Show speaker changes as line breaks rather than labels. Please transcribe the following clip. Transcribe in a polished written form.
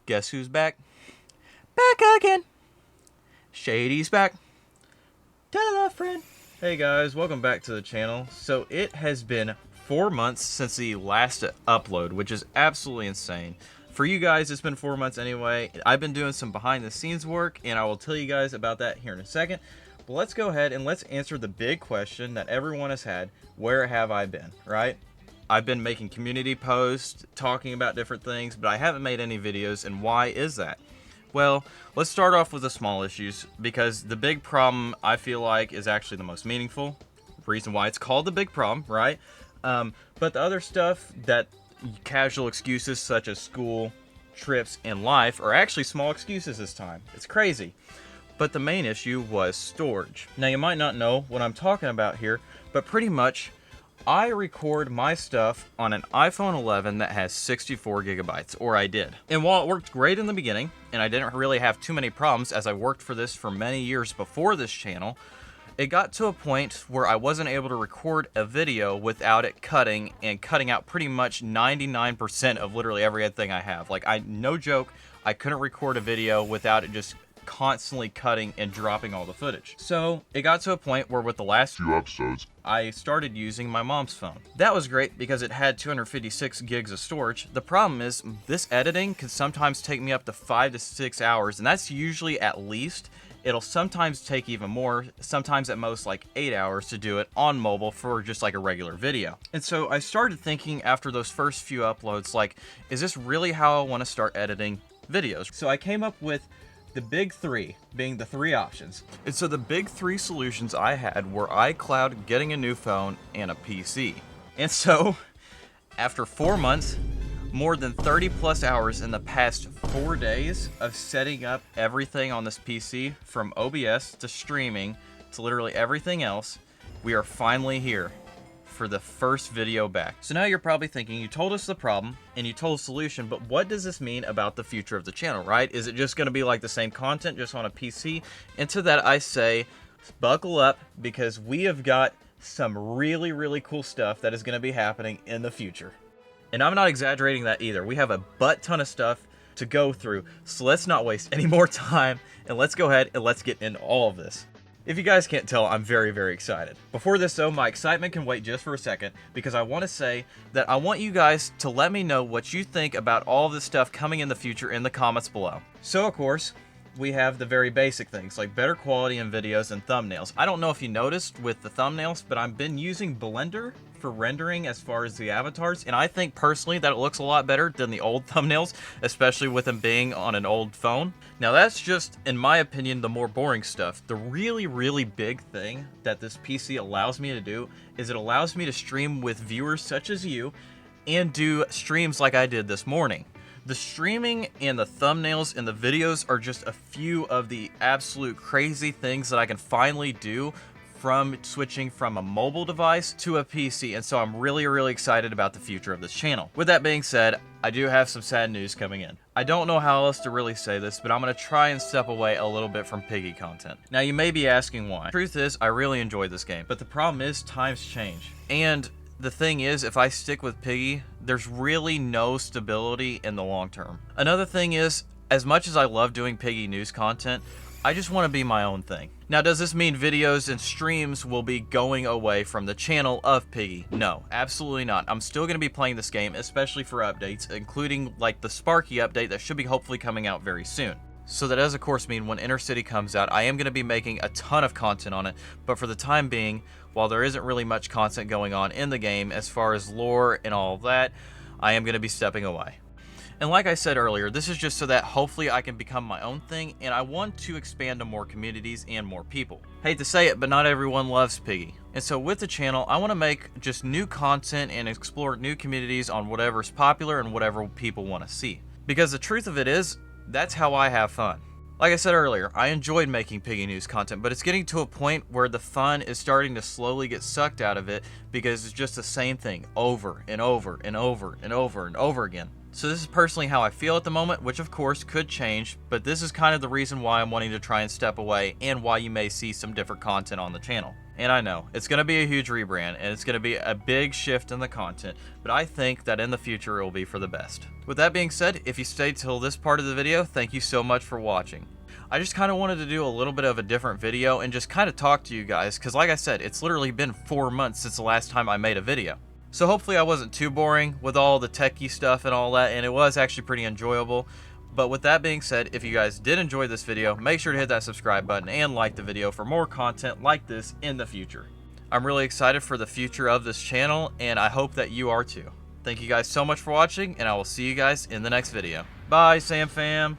Guess who's back? Back again. Shady's back. Tell a friend. Hey guys, welcome back to the channel. So it has been 4 months since the last upload, which is absolutely insane. For you guys, it's been 4 months anyway. I've been doing some behind the scenes work, and I will tell you guys about that here in a second. But let's go ahead and let's answer the big question that everyone has had. Where have I been, right? I've been making community posts, talking about different things, but I haven't made any videos, and why is that? Well, let's start off with the small issues, because the big problem, I feel like, is actually the most meaningful. Reason why it's called the big problem, right? But the other stuff, that casual excuses such as school, trips, and life, are actually small excuses this time. It's crazy. But the main issue was storage. Now, you might not know what I'm talking about here, but pretty much, I record my stuff on an iPhone 11 that has 64 gigabytes, or I did. And while it worked great in the beginning, and I didn't really have too many problems as I worked for this for many years before this channel, it got to a point where I wasn't able to record a video without it cutting out pretty much 99% of literally everything I have. Like, no joke, I couldn't record a video without it just constantly cutting and dropping all the footage. So it got to a point where with the last few episodes, I started using my mom's phone. That was great because it had 256 gigs of storage. The problem is this editing can sometimes take me up to 5 to 6 hours, and that's usually at least. It'll sometimes take even more, sometimes at most like 8 hours to do it on mobile for just like a regular video. And so I started thinking after those first few uploads, like, is this really how I want to start editing videos? So I came up with the big three, being the three options. And so the big three solutions I had were iCloud, getting a new phone, and a PC. And so, after 4 months, more than 30 plus hours in the past 4 days of setting up everything on this PC, from OBS to streaming to literally everything else, we are finally here for the first video back. So now you're probably thinking, you told us the problem and you told a solution, but what does this mean about the future of the channel, right? Is it just gonna be like the same content just on a PC? And to that I say, buckle up, because we have got some really, really cool stuff that is gonna be happening in the future. And I'm not exaggerating that either. We have a butt ton of stuff to go through, so let's not waste any more time, and let's go ahead and let's get into all of this. If you guys can't tell, I'm very, very excited. Before this though, my excitement can wait just for a second, because I want to say that I want you guys to let me know what you think about all of this stuff coming in the future in the comments below. So of course, we have the very basic things like better quality in videos and thumbnails. I don't know if you noticed with the thumbnails, but I've been using Blender for rendering as far as the avatars, and I think personally that it looks a lot better than the old thumbnails, especially with them being on an old phone. Now that's just, in my opinion, the more boring stuff. The really, really big thing that this PC allows me to do is it allows me to stream with viewers such as you and do streams like I did this morning. The streaming and the thumbnails and the videos are just a few of the absolute crazy things that I can finally do from switching from a mobile device to a PC, and so I'm really, really excited about the future of this channel. With that being said, I do have some sad news coming in. I don't know how else to really say this, but I'm going to try and step away a little bit from Piggy content. Now you may be asking why. The truth is, I really enjoy this game, but the problem is times change. And the thing is, if I stick with Piggy, there's really no stability in the long term. Another thing is, as much as I love doing Piggy news content, I just want to be my own thing. Now, does this mean videos and streams will be going away from the channel of Piggy? No, absolutely not. I'm still going to be playing this game, especially for updates, including like the Sparky update that should be hopefully coming out very soon. So that does of course mean when Inner City comes out, I am going to be making a ton of content on it, but for the time being, while there isn't really much content going on in the game as far as lore and all of that, I am going to be stepping away. And like I said earlier, this is just so that hopefully I can become my own thing, and I want to expand to more communities and more people. Hate to say it, but not everyone loves Piggy. And so with the channel, I want to make just new content and explore new communities on whatever's popular and whatever people want to see. Because the truth of it is, that's how I have fun. Like I said earlier, I enjoyed making Piggy news content, but it's getting to a point where the fun is starting to slowly get sucked out of it because it's just the same thing over and over and over and over and over again. So this is personally how I feel at the moment, which of course could change, but this is kind of the reason why I'm wanting to try and step away and why you may see some different content on the channel. And I know, it's going to be a huge rebrand and it's going to be a big shift in the content, but I think that in the future it will be for the best. With that being said, if you stayed till this part of the video, thank you so much for watching. I just kind of wanted to do a little bit of a different video and just kind of talk to you guys, because like I said, it's literally been 4 months since the last time I made a video. So hopefully I wasn't too boring with all the techie stuff and all that, and it was actually pretty enjoyable. But with that being said, if you guys did enjoy this video, make sure to hit that subscribe button and like the video for more content like this in the future. I'm really excited for the future of this channel, and I hope that you are too. Thank you guys so much for watching, and I will see you guys in the next video. Bye, Sam Fam!